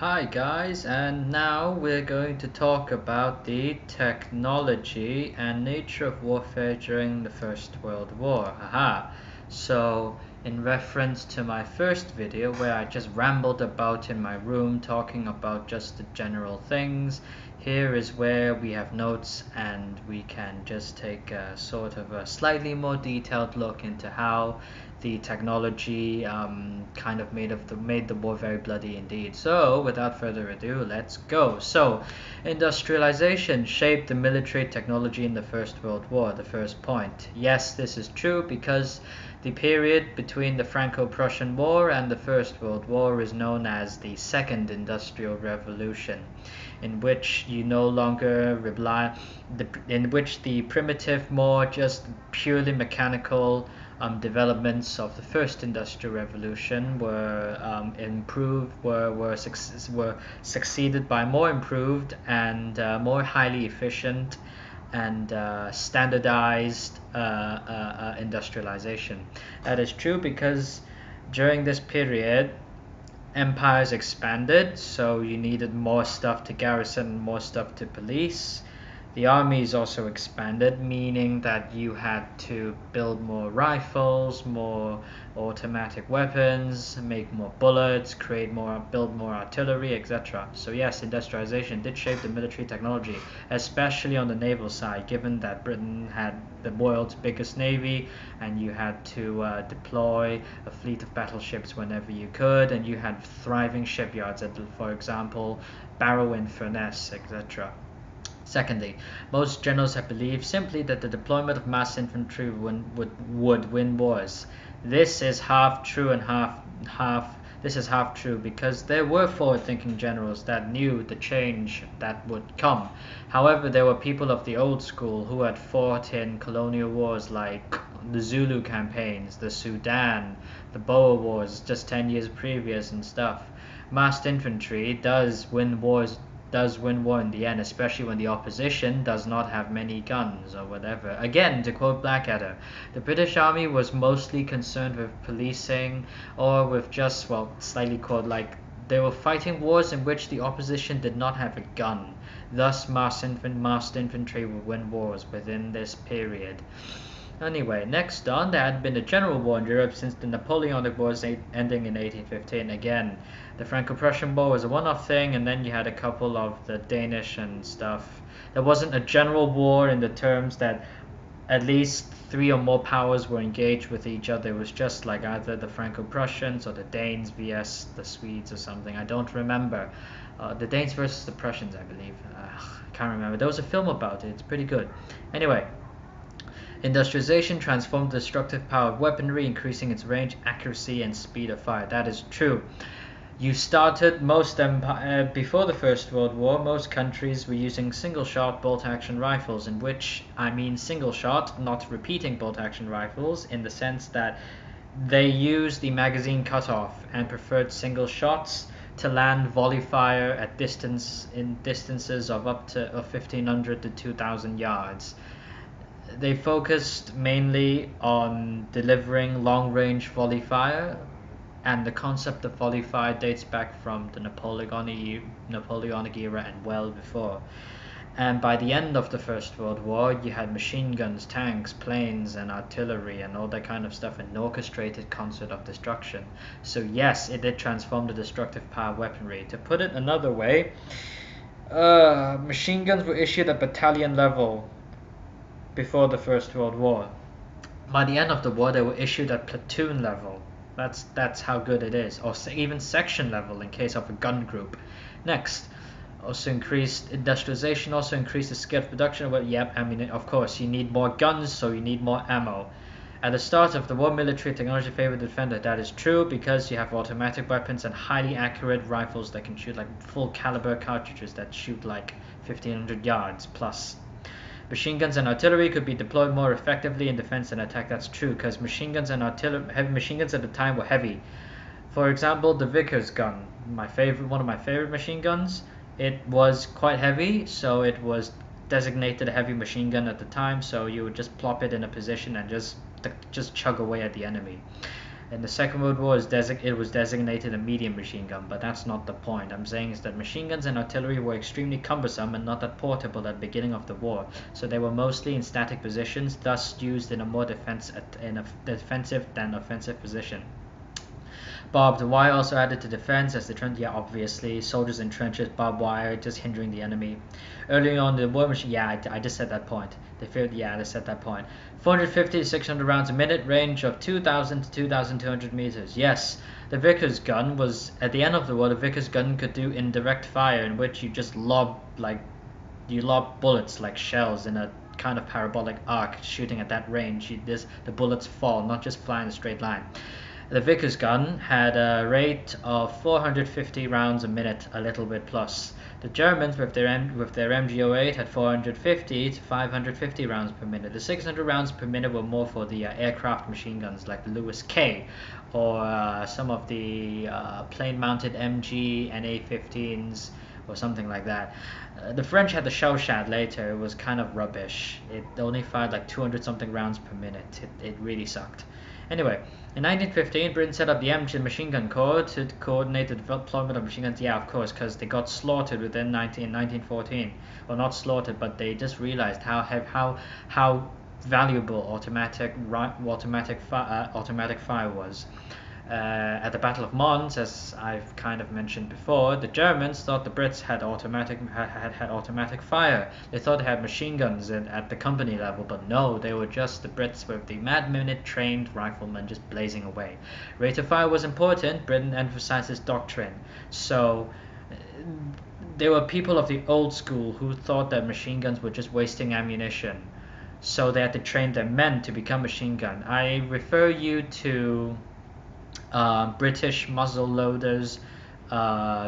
Hi guys, and now we're going to talk about the technology and nature of warfare during the First World War. So in reference to my first video where I just rambled about in my room talking about just the general things, here is where we have notes and we can just take a sort of a slightly more detailed look into how the technology kind of made the war very bloody indeed. So without further ado, let's go. So industrialization shaped the military technology in the First World War. The first point. Yes, this is true because the period between the Franco-Prussian War and the First World War is known as the Second Industrial Revolution, in which you no longer rely, in which the primitive, more just purely mechanical developments of the first industrial revolution were succeeded by more improved and more highly efficient and standardized industrialization. That is true because during this period empires expanded, so you needed more stuff to garrison, more stuff to police. The armies also expanded, meaning that you had to build more rifles, more automatic weapons, make more bullets, build more artillery, etc. So yes, industrialization did shape the military technology, especially on the naval side, given that Britain had the world's biggest navy and you had to deploy a fleet of battleships whenever you could, and you had thriving shipyards at, for example, Barrow-in-Furness, etc. Secondly, most generals have believed simply that the deployment of mass infantry would win wars. This is half true and half true because there were forward-thinking generals that knew the change that would come. However, there were people of the old school who had fought in colonial wars like the Zulu campaigns, the Sudan, the Boer Wars just 10 years previous and stuff. Massed infantry does win war in the end, especially when the opposition does not have many guns or whatever. Again, to quote Blackadder, the British Army was mostly concerned with policing or with just, well, slightly called like they were fighting wars in which the opposition did not have a gun. Thus, massed infantry would win wars within this period. Anyway, next on, there had been a general war in Europe since the Napoleonic Wars ending in 1815. Again, the Franco-Prussian War was a one-off thing, and then you had a couple of the Danish and stuff. There wasn't a general war in the terms that at least 3 or more powers were engaged with each other. It was just like either the Franco-Prussians or the Danes vs the Swedes or something. I don't remember. The Danes versus the Prussians, I believe. I can't remember. There was a film about it. It's pretty good. Anyway. Industrialization transformed the destructive power of weaponry, increasing its range, accuracy, and speed of fire. That is true. You started before the First World War, most countries were using single-shot bolt-action rifles, in which I mean single-shot, not repeating bolt-action rifles, in the sense that they used the magazine cutoff and preferred single shots to land volley fire at distances of up to 1,500 to 2,000 yards. They focused mainly on delivering long-range volley fire, and the concept of volley fire dates back from the Napoleonic era and well before. And by the end of the First World War, you had machine guns, tanks, planes, and artillery, and all that kind of stuff, an orchestrated concert of destruction. So yes, it did transform the destructive power of weaponry. To put it another way, machine guns were issued at battalion level before the First World War. By the end of the war, they were issued at platoon level. That's how good it is, or even section level in case of a gun group. Next, industrialization also increased the scale of production. Well, yep, I mean, of course, you need more guns, so you need more ammo. At the start of the war, military technology favored the defender. That is true because you have automatic weapons and highly accurate rifles that can shoot like full caliber cartridges that shoot like 1,500 yards plus. Machine guns and artillery could be deployed more effectively in defense and attack. That's true because machine guns and heavy machine guns at the time were heavy. For example, the Vickers Gun, one of my favorite machine guns. It was quite heavy, so it was designated a heavy machine gun at the time. So you would just plop it in a position and just chug away at the enemy. In the Second World War, it was designated a medium machine gun, but that's not the point. I'm saying is that machine guns and artillery were extremely cumbersome and not that portable at the beginning of the war, so they were mostly in static positions, thus used in a more defensive than offensive position. Barbed wire also added to defense as the trench, yeah, obviously, soldiers in trenches, barbed wire, just hindering the enemy. Early on, the war machine, yeah, I just said that point. They said that point. 450 to 600 rounds a minute, range of 2,000 to 2,200 meters. Yes, the Vickers Gun was, at the end of the war, the Vickers Gun could do indirect fire, in which you just lob bullets like shells in a kind of parabolic arc, shooting at that range. The bullets fall, not just fly in a straight line. The Vickers Gun had a rate of 450 rounds a minute, a little bit plus. The Germans, with their MG08, had 450 to 550 rounds per minute. The 600 rounds per minute were more for the aircraft machine guns like the Lewis K, or some of the plane-mounted MG and A-15s, or something like that. The French had the Shell-Shad later. It was kind of rubbish. It only fired like 200 something rounds per minute. It really sucked. Anyway, in 1915, Britain set up the MG Machine Gun Corps to coordinate the deployment of machine guns. Yeah, of course, because they got slaughtered within 1914. Well, not slaughtered, but they just realized how valuable automatic fire was. At the Battle of Mons, as I've kind of mentioned before, the Germans thought the Brits had automatic fire. They thought they had machine guns at the company level, but no, they were just the Brits with the mad-minute trained riflemen just blazing away. Rate of fire was important. Britain emphasized this doctrine. So there were people of the old school who thought that machine guns were just wasting ammunition. So they had to train their men to become machine gun. I refer you to British muzzle loaders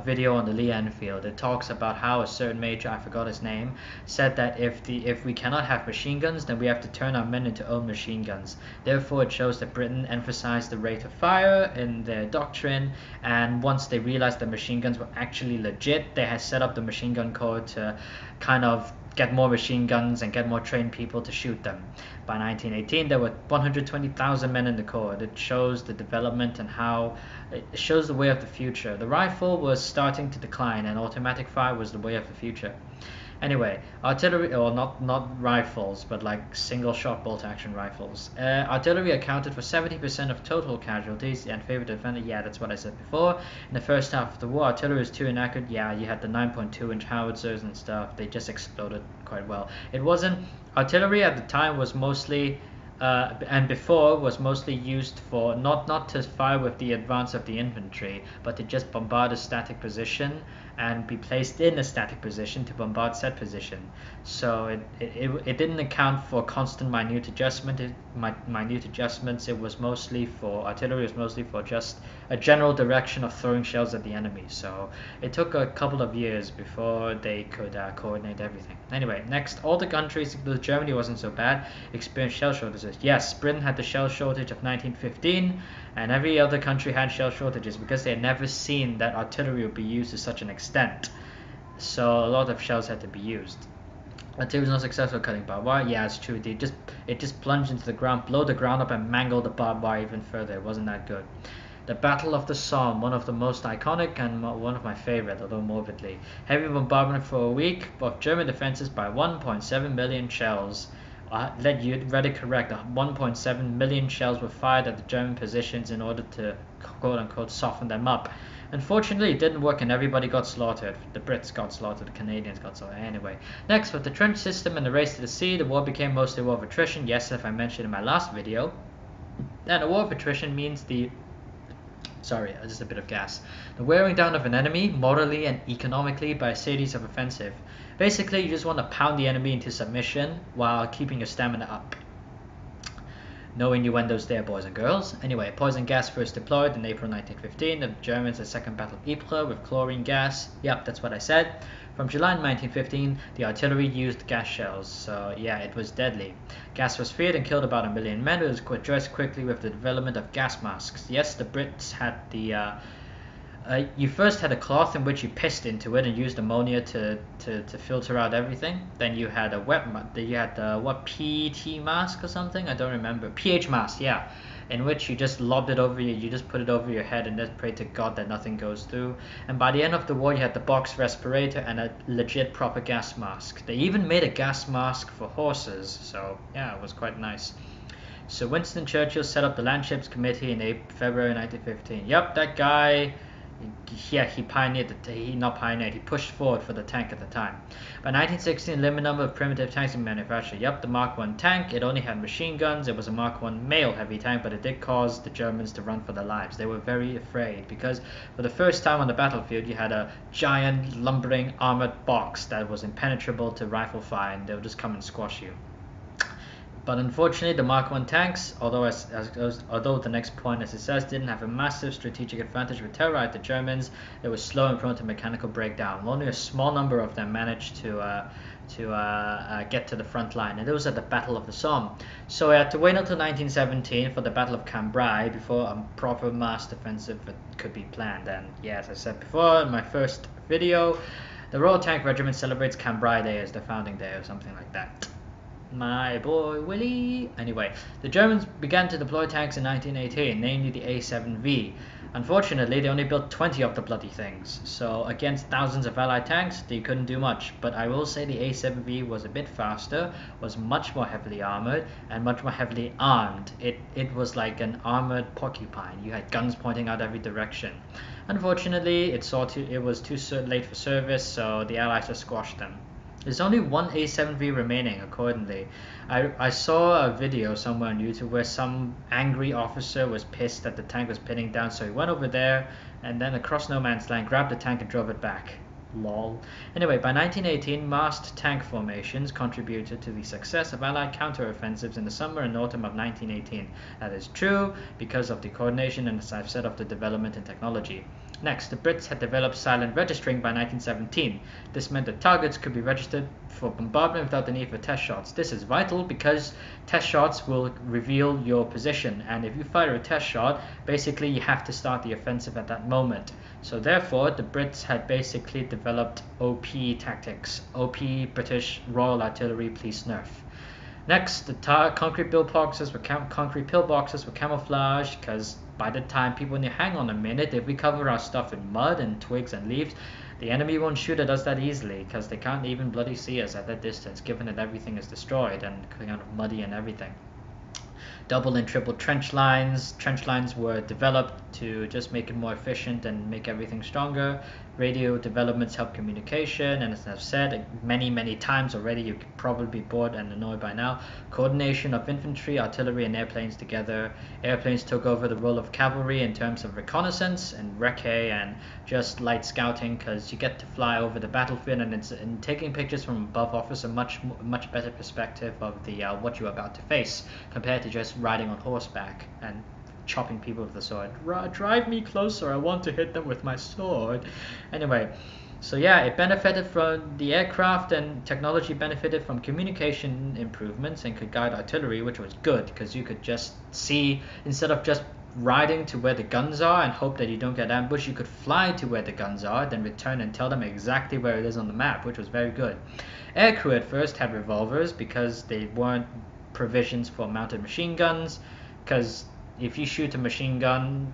video on the Lee Enfield. It talks about how a certain major, I forgot his name, said that if we cannot have machine guns, then we have to turn our men into own machine guns. Therefore, it shows that Britain emphasized the rate of fire in their doctrine, and once they realized that machine guns were actually legit, they had set up the Machine Gun Corps to kind of get more machine guns and get more trained people to shoot them. By 1918, there were 120,000 men in the Corps. It shows the development and how it shows the way of the future. The rifle was starting to decline, and automatic fire was the way of the future. Anyway, artillery, or not rifles, but like single shot bolt action rifles. Artillery accounted for 70% of total casualties and favored defender. Yeah, that's what I said before. In the first half of the war, artillery was too inaccurate. Yeah, you had the 9.2-inch howitzers and stuff. They just exploded quite well. It wasn't, artillery at the time was mostly and before was mostly used for not to fire with the advance of the infantry, but to just bombard a static position and be placed in a static position to bombard said position. So it didn't account for constant minute adjustments. It was mostly for artillery. Was mostly for just a general direction of throwing shells at the enemy. So it took a couple of years before they could coordinate everything. Anyway, next, all the countries, Germany wasn't so bad, experienced shell shortages. Yes, Britain had the shell shortage of 1915, and every other country had shell shortages because they had never seen that artillery would be used to such an extent. So a lot of shells had to be used. Artillery was not successful cutting barbed wire. Yeah, it's true. It just plunged into the ground, blow the ground up, and mangled the barbed wire even further. It wasn't that good. The Battle of the Somme, one of the most iconic and one of my favorite, although morbidly. Heavy bombardment for a week of German defenses by 1.7 million shells. You read it correct. 1.7 million shells were fired at the German positions in order to quote-unquote soften them up. Unfortunately, it didn't work and everybody got slaughtered. The Brits got slaughtered, the Canadians got slaughtered. Anyway, next, with the trench system and the race to the sea, the war became mostly a war of attrition. Yes, as I mentioned in my last video. And a war of attrition means just a bit of gas. The wearing down of an enemy, morally and economically, by a series of offensive. Basically, you just want to pound the enemy into submission while keeping your stamina up. No innuendos there, boys and girls. Anyway, poison gas first deployed in April 1915. The Germans had second battle of Ypres with chlorine gas. Yep, that's what I said. From July 1915, the artillery used gas shells, so yeah, it was deadly. Gas was feared and killed about 1 million men. It was addressed quickly with the development of gas masks. Yes, the Brits had the... you first had a cloth in which you pissed into it and used ammonia to filter out everything. Then you had a PT mask or something, I don't remember. pH mask, yeah. in which you just lobbed it over you just put it over your head and just pray to God that nothing goes through. And by the end of the war, you had the box respirator and a legit proper gas mask. They even made a gas mask for horses, so yeah, it was quite nice. So Winston Churchill set up the Landships Committee in February 1915. Yep, that guy, yeah, he pushed forward for the tank at the time. By 1916, limited number of primitive tanks in manufacture. Yep, the Mark 1 tank, it only had machine guns. It was a Mark 1 male heavy tank, but it did cause the Germans to run for their lives. They were very afraid because for the first time on the battlefield, you had a giant lumbering armored box that was impenetrable to rifle fire, and they'll just come and squash you. But unfortunately, the Mark 1 tanks, although the next point, as it says, didn't have a massive strategic advantage with terrorized the Germans, they were slow and prone to mechanical breakdown. Only a small number of them managed to get to the front line, and it was at the Battle of the Somme. So we had to wait until 1917 for the Battle of Cambrai before a proper mass defensive could be planned. And yeah, as I said before in my first video, the Royal Tank Regiment celebrates Cambrai Day as the founding day or something like that. My boy Willie. Anyway, the Germans began to deploy tanks in 1918, namely the A7V. Unfortunately, they only built 20 of the bloody things, so against thousands of Allied tanks, they couldn't do much. But I will say the A7V was a bit faster, was much more heavily armored, and much more heavily armed. It was like an armored porcupine. You had guns pointing out every direction. Unfortunately, it was too late for service, so the Allies just squashed them. There's only one A7V remaining, accordingly. I saw a video somewhere on YouTube where some angry officer was pissed that the tank was pinning down, so he went over there and then across no man's land, grabbed the tank and drove it back. Lol. Anyway, by 1918, massed tank formations contributed to the success of Allied counteroffensives in the summer and autumn of 1918. That is true because of the coordination and, as I've said, of the development in technology. Next, the Brits had developed silent registering by 1917. This meant that targets could be registered for bombardment without the need for test shots. This is vital because test shots will reveal your position, and if you fire a test shot, basically you have to start the offensive at that moment. So therefore, the Brits had basically developed OP tactics. OP British Royal Artillery, please nerf. Next, the concrete pillboxes were camouflaged because by the time people knew, hang on a minute, if we cover our stuff in mud and twigs and leaves, the enemy won't shoot at us that easily because they can't even bloody see us at that distance, given that everything is destroyed and kind of muddy and everything. Double and triple trench lines. Trench lines were developed to just make it more efficient and make everything stronger. Radio developments help communication, and as I've said many times already, you could probably be bored and annoyed by now. Coordination of infantry, artillery, and airplanes together. Airplanes took over the role of cavalry in terms of reconnaissance and recce and just light scouting, because you get to fly over the battlefield and taking pictures from above offers a much better perspective of the what you're about to face compared to just riding on horseback and chopping people with the sword. Drive me closer, I want to hit them with my sword. Anyway, so yeah, it benefited from the aircraft, and technology benefited from communication improvements and could guide artillery, which was good because you could just see, instead of just riding to where the guns are and hope that you don't get ambushed, you could fly to where the guns are, then return and tell them exactly where it is on the map, which was very good. Aircrew at first had revolvers because they weren't provisions for mounted machine guns, because if you shoot a machine gun,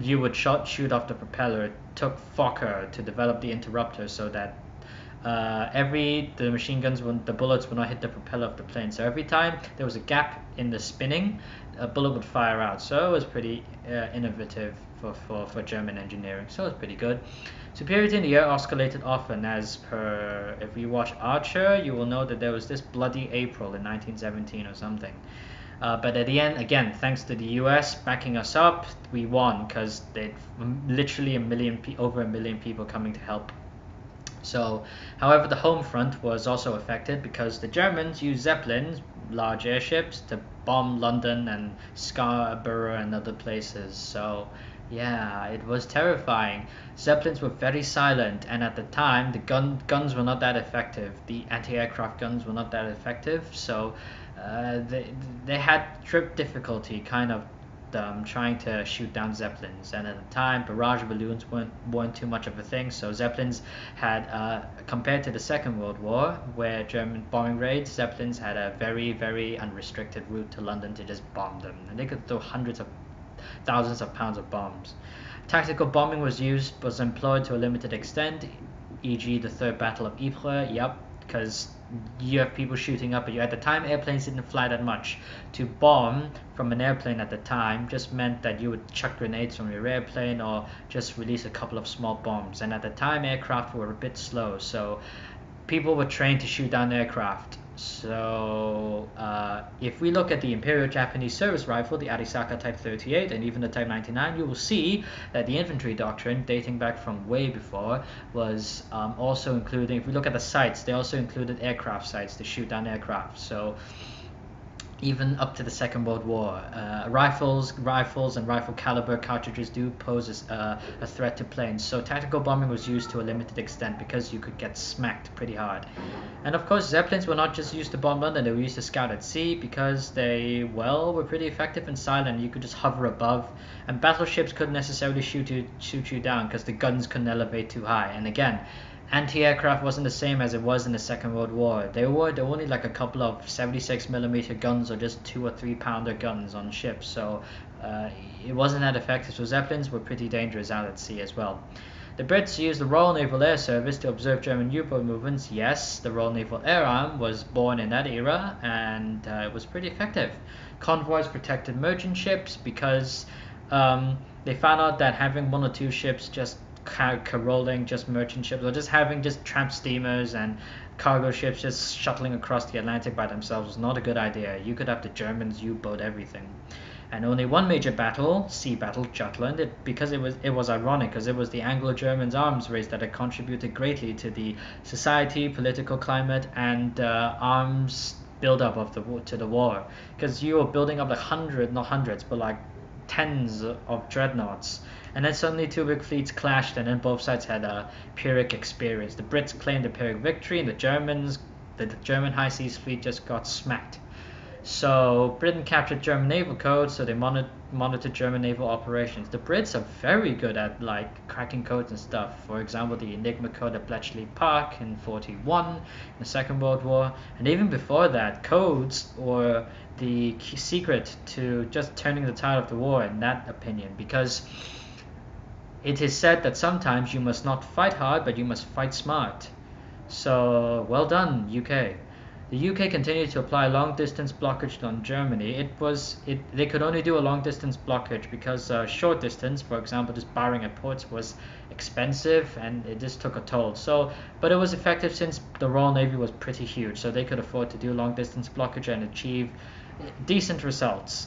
you would shoot off the propeller. It took Fokker to develop the interrupter so that the machine guns, the bullets would not hit the propeller of the plane. So every time there was a gap in the spinning, a bullet would fire out. So it was pretty innovative for German engineering. So it was pretty good. Superiority in the air oscillated often, as per, if you watch Archer, you will know that there was this bloody April in 1917 or something. But at the end, again, thanks to the US backing us up, we won because they literally over a million people coming to help. So, however, the home front was also affected because the Germans used Zeppelins, large airships, to bomb London and Scarborough and other places. So, yeah, it was terrifying. Zeppelins were very silent, and at the time, the guns were not that effective. The anti-aircraft guns were not that effective, so they had trip difficulty, kind of trying to shoot down Zeppelins, and at the time barrage balloons weren't too much of a thing, so Zeppelins had, compared to the Second World War where German bombing raids, Zeppelins had a very unrestricted route to London to just bomb them, and they could throw hundreds of thousands of pounds of bombs. Tactical bombing was employed to a limited extent, e.g. the Third Battle of Ypres, because you have people shooting up at you. At the time, airplanes didn't fly that much. To bomb from an airplane at the time just meant that you would chuck grenades from your airplane or just release a couple of small bombs. And at the time, aircraft were a bit slow, so people were trained to shoot down aircraft. So if we look at the Imperial Japanese Service Rifle, the Arisaka Type 38 and even the Type 99, you will see that the infantry doctrine, dating back from way before, was also including, if we look at the sights, they also included aircraft sights to shoot down aircraft. So even up to the Second World War, rifles and rifle caliber cartridges do pose a threat to planes, so tactical bombing was used to a limited extent because you could get smacked pretty hard. And of course, Zeppelins were not just used to bomb London, they were used to scout at sea because they, well, were pretty effective and silent. You could just hover above, and battleships couldn't necessarily shoot you down because the guns couldn't elevate too high. And again, anti-aircraft wasn't the same as it was in the Second World War. There were only like a couple of 76mm guns or just 2 or 3 pounder guns on ships, so it wasn't that effective. So Zeppelins were pretty dangerous out at sea as well. The Brits used the Royal Naval Air Service to observe German U-boat movements. Yes, the Royal Naval Air Arm was born in that era, and it was pretty effective. Convoys protected merchant ships because they found out that having 1 or 2 ships just carolling, just merchant ships, or just having just tramp steamers and cargo ships just shuttling across the Atlantic by themselves was not a good idea. You could have the Germans U-boat everything. And only one major battle, sea battle, Jutland, it was ironic because it was the Anglo-Germans arms race that had contributed greatly to the society, political climate, and arms build-up to the war, because you were building up like not hundreds, but like tens of dreadnoughts. And then suddenly 2 big fleets clashed, and then both sides had a Pyrrhic experience. The Brits claimed a Pyrrhic victory, and the German High Seas Fleet just got smacked. So Britain captured German naval codes, so they monitored German naval operations. The Brits are very good at like cracking codes and stuff. For example, the Enigma code at Bletchley Park in 1941, in the Second World War, and even before that, codes were the key secret to just turning the tide of the war, in that opinion, because it is said that sometimes you must not fight hard, but you must fight smart. So well done, UK. The UK continued to apply long-distance blockage on Germany. They could only do a long-distance blockage because short distance, for example, just barring at ports, was expensive and it just took a toll. But it was effective since the Royal Navy was pretty huge, so they could afford to do long-distance blockage and achieve decent results.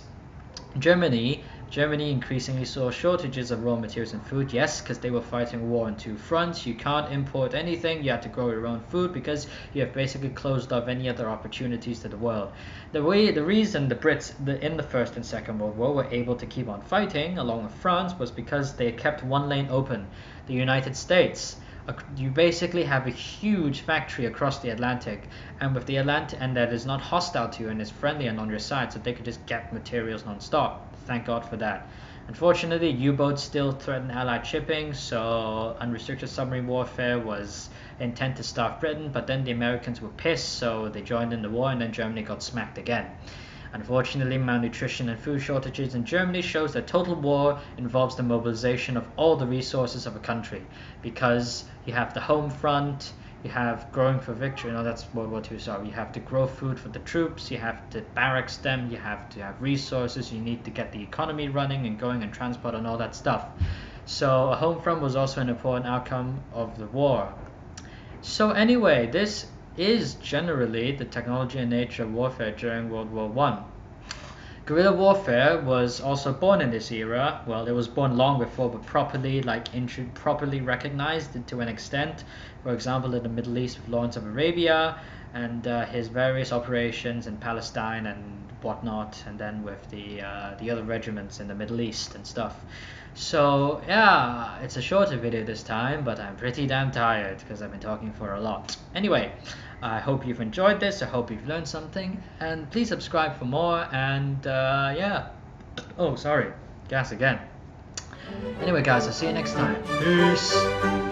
Germany increasingly saw shortages of raw materials and food. Yes, because they were fighting war on 2 fronts. You can't import anything. You have to grow your own food because you have basically closed off any other opportunities to the world. The reason the Brits in the First and Second World War were able to keep on fighting along with France was because they kept one lane open. The United States, you basically have a huge factory across the Atlantic, and with the Atlantic, and that is not hostile to you and is friendly and on your side, so they could just get materials non-stop. Thank God for that. Unfortunately, U-boats still threaten Allied shipping, so unrestricted submarine warfare was intent to starve Britain, but then the Americans were pissed, so they joined in the war, and then Germany got smacked again. Unfortunately, malnutrition and food shortages in Germany shows that total war involves the mobilization of all the resources of a country, because you have the home front, you have growing for victory, no, that's World War II, sorry. You have to grow food for the troops, you have to barracks them, you have to have resources, you need to get the economy running and going and transport and all that stuff. So a home front was also an important outcome of the war. So anyway, this is generally the technology and nature of warfare during World War I. Guerrilla warfare was also born in this era. Well, it was born long before, but properly recognized to an extent. For example, in the Middle East with Lawrence of Arabia and his various operations in Palestine and whatnot, and then with the other regiments in the Middle East and stuff. So yeah, it's a shorter video this time, but I'm pretty damn tired because I've been talking for a lot. Anyway, I hope you've enjoyed this, I hope you've learned something, and please subscribe for more, and yeah, Oh, sorry, gas again. Anyway guys, I'll see you next time. Peace.